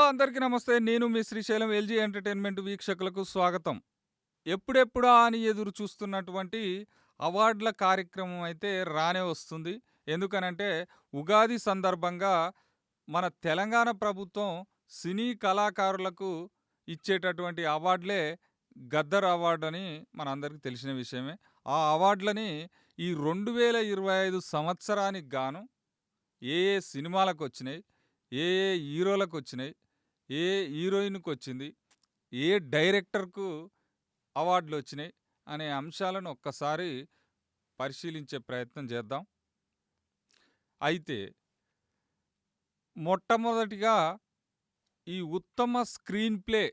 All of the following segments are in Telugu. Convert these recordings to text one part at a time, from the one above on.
అందరికీ నమస్తే. నేను మీ శ్రీశైలం ఎల్జీ ఎంటర్‌టైన్‌మెంట్ వీక్షకులకు స్వాగతం. ఎప్పుడెప్పుడా అని ఎదురు చూస్తున్నటువంటి అవార్డుల కార్యక్రమం అయితే రానే వస్తుంది. ఎందుకనంటే ఉగాది సందర్భంగా మన తెలంగాణ ప్రభుత్వం సినీ కళాకారులకు ఇచ్చేటటువంటి అవార్డులే గద్దర్ అవార్డ్ అని మనందరికీ తెలిసిన విషయమే. ఆ అవార్డులని ఈ 2025 సంవత్సరానికి గాను ఏ ఏ సినిమాలకొచ్చినాయి, ఏ ఏ హీరోలకొచ్చినాయి, ఏ హీరోయిన్‌కొచ్చింది, ఏ డైరెక్టర్‌కు అవార్డులొచ్చినాయి అనే అంశాలను ఒక్కసారి పరిశీలించే ప్రయత్నం చేద్దాం. అయితే మొట్టమొదటిగా ఈ ఉత్తమ స్క్రీన్ ప్లే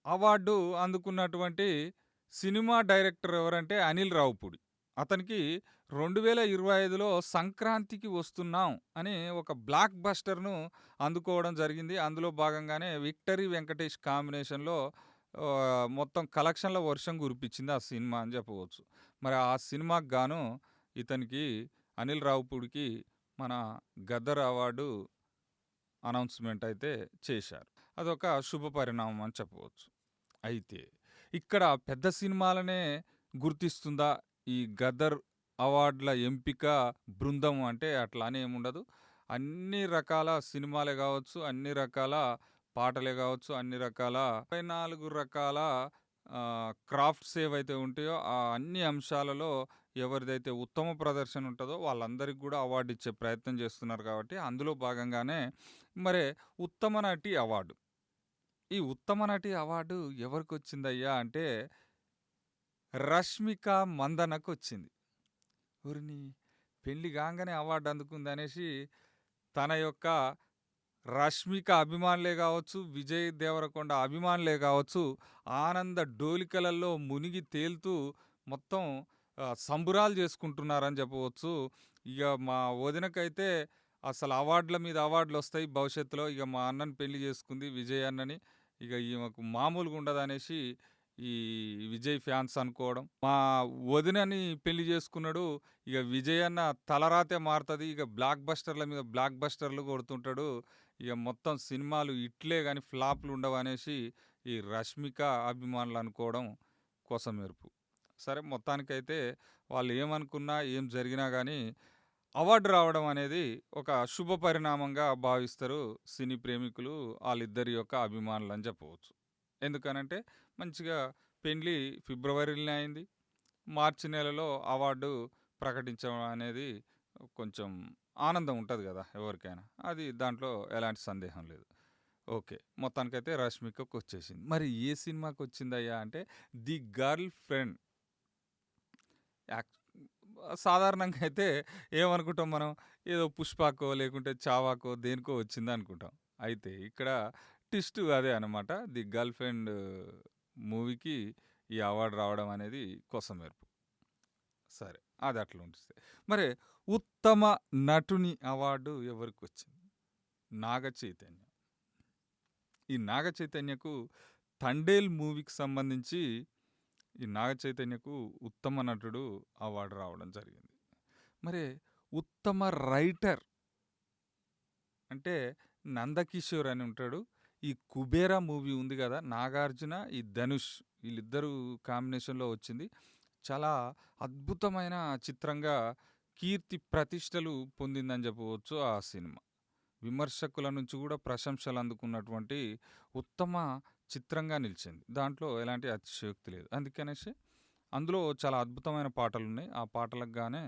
అవార్డు అందుకున్నటువంటి సినిమా డైరెక్టర్ ఎవరంటే అనిల్ రావిపూడి. అతనికి 2025లో 'సంక్రాంతికి వస్తున్నాం' అనే ఒక బ్లాక్ బస్టర్‌ను అందుకోవడం జరిగింది. అందులో భాగంగానే 'విక్టరీ వెంకటేష్' కాంబినేషన్‌లో మొత్తం కలెక్షన్‌ల వర్షం కురిపించింది ఆ సినిమా అని చెప్పవచ్చు. మరి ఆ సినిమాకి గాను ఇతనికి అనిల్ రావిపూడికి మన గద్దర్ అవార్డు అనౌన్స్‌మెంట్ అయితే చేశారు. అదొక శుభ పరిణామం అని చెప్పవచ్చు. అయితే ఇక్కడ పెద్ద సినిమాలనే గుర్తిస్తుందా ఈ గదర్ అవార్డుల ఎంపిక బృందం అంటే అట్లా అని ఏముండదు. అన్ని రకాల సినిమాలే కావచ్చు, అన్ని రకాల పాటలే కావచ్చు, అన్ని రకాల 24 రకాల క్రాఫ్ట్స్ ఏవైతే ఉంటాయో ఆ అన్ని అంశాలలో ఎవరిదైతే ఉత్తమ ప్రదర్శన ఉంటుందో వాళ్ళందరికీ కూడా అవార్డు ఇచ్చే ప్రయత్నం చేస్తున్నారు కాబట్టి అందులో భాగంగానే మరి ఉత్తమ నటి అవార్డు. ఈ ఉత్తమ నటి అవార్డు ఎవరికొచ్చిందయ్యా అంటే 'రష్మిక మందన'కొచ్చింది. ఓరిని పెళ్లి గాంగానే అవార్డు అందుకుందనేసి తన యొక్క 'రష్మిక' అభిమానులే గావచ్చు, 'విజయ్ దేవరకొండ' అభిమానులే గావచ్చు, ఆనంద డోలికలలో మునిగి తేలుతూ మొత్తం సంబురాలు చేసుకుంటున్నారని చెప్పవచ్చు. ఇగ మా వదినకైతే అసలు అవార్డుల మీద అవార్డులొస్తాయి భవిష్యత్తులో. ఇగ మా అన్నని పెళ్లి చేసుకుంది విజయ్ అన్నని. ఇగ ఈమెకు మామూలుగా ఉండదనేసి ఈ విజయ్ ఫ్యాన్స్ అనుకోవడం. మా వదినని పెళ్లి చేసుకున్నాడు. ఇగ విజయ్ అన్న తలరాతే మారుతది. ఇగ బ్లాక్ బస్టర్‌ల మీద బ్లాక్ బస్టర్‌లు కొడుతుంటాడు. ఇగ మొత్తం సినిమాలు హిట్లే గాని ఫ్లాప్‌లు ఉండవనేసి ఈ 'రష్మిక' అభిమానులు అనుకోవడం కొసమెరుపు. సరే మొత్తానికైతే వాళ్ళు ఏమనుకున్నా, ఏం జరిగినా గానీ అవార్డు రావడం అనేది ఒక శుభ పరిణామంగా భావిస్తారు సినీ ప్రేమికులు, ఆళ్ళిద్దరి యొక్క అభిమానులని చెప్పవచ్చు. ఎందుకనంటే మంచిగా పెండ్లి ఫిబ్రవరిలోనే అయింది. మార్చి నెలలో అవార్డు ప్రకటించడం అనేది కొంచెం ఆనందం ఉంటది గదా! ఎవరికైనా. అది దాంట్లో ఎలాంటి సందేహం లేదు. ఓకే. మొత్తానికైతే 'రష్మిక'కొచ్చేసింది. మరి ఏ సినిమాకొచ్చిందయ్యా అంటే 'ది గర్ల్ ఫ్రెండ్'. యాక్ సాధారణంగా అయితే ఏమనుకుంటాం మనం, ఏదో 'పుష్పకో' లేకుంటే 'చావాకో' దేనికో వచ్చిందనుకుంటాం. అయితే ఇక్కడ ట్విస్ట్ అదే అనమాట. 'ది గర్ల్ ఫ్రెండ్' మూవీకి ఈ అవార్డు రావడం అనేది కొసమెరుపు. సరే. అది అట్లా ఉంచితే. మరి ఉత్తమ నటుని అవార్డు ఎవరికొచ్చింది? నాగ చైతన్య. ఈ నాగ చైతన్యకు 'తండేల్' మూవీకి సంబంధించి ఈ నాగ చైతన్యకు ఉత్తమ నటుడు అవార్డు రావడం జరిగింది. మరి ఉత్తమ రైటర్ అంటే నందకిషోర్ అని ఉంటాడు. ఈ 'కుబేరా' మూవీ ఉంది గదా! నాగార్జున, ఈ ధనుష్ వీళ్ళిద్దరూ కాంబినేషన్‌లో వచ్చింది. చాలా అద్భుతమైన చిత్రంగా కీర్తి ప్రతిష్టలు పొందిందని చెప్పవచ్చు ఆ సినిమా. విమర్శకుల నుంచి కూడా ప్రశంసలు అందుకున్నటువంటి ఉత్తమ చిత్రంగా నిలిచింది. దాంట్లో ఎలాంటి అతిశయోక్తి లేదు. అందుకనేసి అందులో చాలా అద్భుతమైన పాటలున్నాయి. ఆ పాటలకు గానే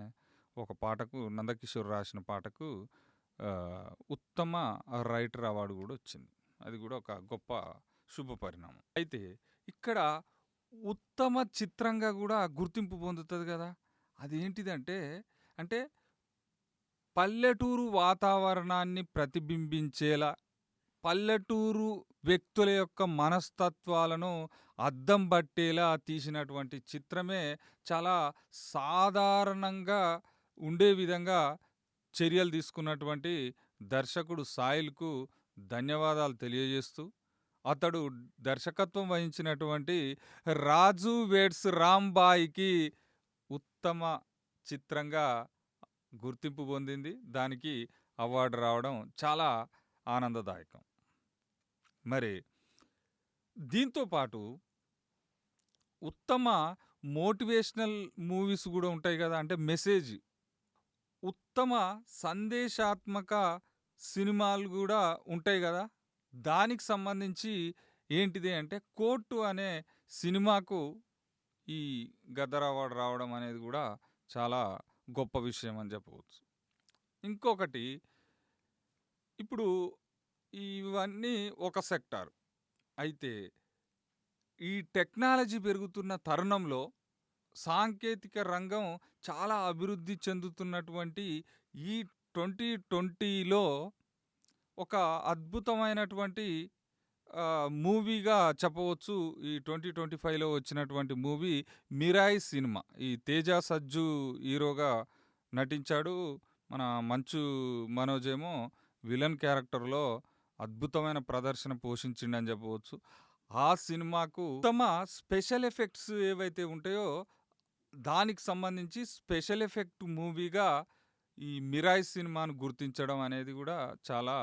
ఒక పాటకు నందకిషోర్ రాసిన పాటకు ఉత్తమ రైటర్ అవార్డు గూడా వచ్చింది. అది గూడా ఒక గొప్ప శుభ పరిణామం. అయితే ఇక్కడ ఉత్తమ చిత్రంగా గూడా గుర్తింపు పొందుతది గదా! అదేంటిదంటే, అంటే పల్లెటూరు వాతావరణాన్ని ప్రతిబింబించేలా, పల్లెటూరు వ్యక్తుల యొక్క మనస్తత్వాలను అద్దం పట్టేలా తీసినటువంటి చిత్రమే చాలా సాధారణంగా ఉండే విధంగా చర్యలు తీసుకున్నటువంటి దర్శకుడు సాయిల్‌కు ధన్యవాదాలు తెలియజేస్తూ, అతడు దర్శకత్వం వహించినటువంటి 'రాజు వెడ్స్ రాంబాయి'కి ఉత్తమ చిత్రంగా గుర్తింపు పొందింది. దానికి అవార్డు రావడం చాలా ఆనందదాయకం. మరి దీంతో పాటు ఉత్తమ మోటివేషనల్ మూవీస్ గూడా ఉంటాయి గదా! అంటే మెసేజ్. ఉత్తమ సందేశాత్మక సినిమాలు గూడా ఉంటాయి గదా! దానికి సంబంధించి ఏంటిది అంటే 'కోర్టు' అనే సినిమాకు ఈ గద్దర్ అవార్డ్ రావడం అనేది గూడా చాలా గొప్ప విషయం అని చెప్పవచ్చు. ఇంకొకటి ఇప్పుడు ఇవన్నీ ఒక సెక్టార్. అయితే ఈ టెక్నాలజీ పెరుగుతున్న తరుణంలో సాంకేతిక రంగం చాలా అభివృద్ధి చెందుతున్నటువంటి ఈ 2020లో ఒక అద్భుతమైనటువంటి మూవీగా చెప్పవచ్చు. ఈ 2025లో వచ్చినటువంటి మూవీ 'మిరాయి' సినిమా. ఈ 'తేజ సజ్జు' హీరోగా నటించాడు. మన 'మంచు మనోజ్' ఏమో విలన్ క్యారెక్టర్‌లో అద్భుతమైన ప్రదర్శన పోషించిండని చెప్పవచ్చు. ఆ సినిమాకు ఉత్తమ స్పెషల్ ఎఫెక్ట్స్ ఏవైతే ఉంటాయో దానికి సంబంధించి స్పెషల్ ఎఫెక్ట్ మూవీగా ఈ 'మిరాయి' సినిమాను గుర్తించడం అనేది గూడా చాలా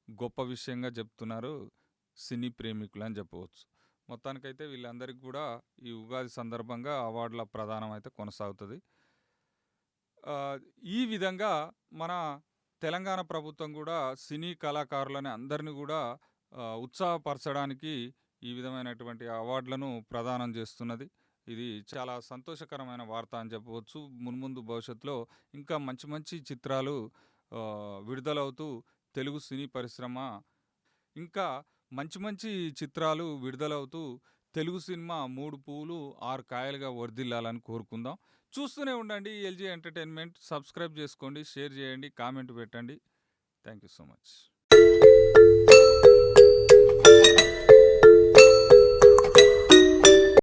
గొప్ప విషయంగా చెప్తున్నారు సినీ ప్రేమికులని చెప్పవచ్చు. మొత్తానికైతే వీళ్ళందరికీ గూడా ఈ ఉగాది సందర్భంగా అవార్డుల ప్రదానం అయితే కొనసాగుతది. ఈ విధంగా మన తెలంగాణ ప్రభుత్వం గూడా సినీ కళాకారులని అందరిని గూడా ఉత్సాహపరచడానికి ఈ విధమైనటువంటి అవార్డులను ప్రదానం చేస్తున్నది. ఇది చాలా సంతోషకరమైన వార్త అని చెప్పవచ్చు. మున్ముందు భవిష్యత్తులో ఇంకా మంచి మంచి చిత్రాలు విడుదలవుతూ తెలుగు సినీ పరిశ్రమ ఇంకా మంచి మంచి చిత్రాలు విడుదలవుతూ తెలుగు సినిమా 3 పువ్వులు 6 కాయలుగా వర్ధిల్లాలని కోరుకుందాం. చూస్తూనే ఉండండి ఎల్జీ ఎంటర్టైన్మెంట్. సబ్స్క్రైబ్ చేసుకోండి, షేర్ చేయండి, కామెంట్ పెట్టండి. Thank you so much.